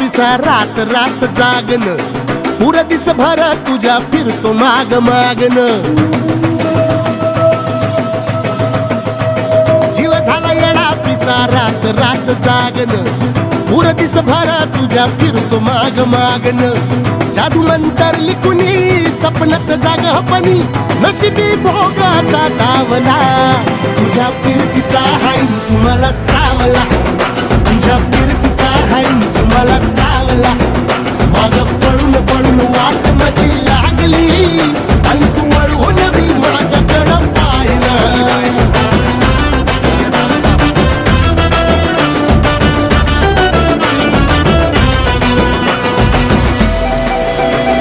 पिसा रात रात जागन, पुर दिस भर तुझ्या फिरतो माग मागन. जीव झाला येडा पिसा रात रात जागन, पुर दिस भर तुझ्या फिरतो माग मागन. जादू मंतरली कुणी सपनात जागपणी, नशिबी भोगाचा डावला. तुझ्या फिरतीचा हाईच मला चावला, तुझ्या फिरतीचा हाईच मला चावला. माग पळून पळून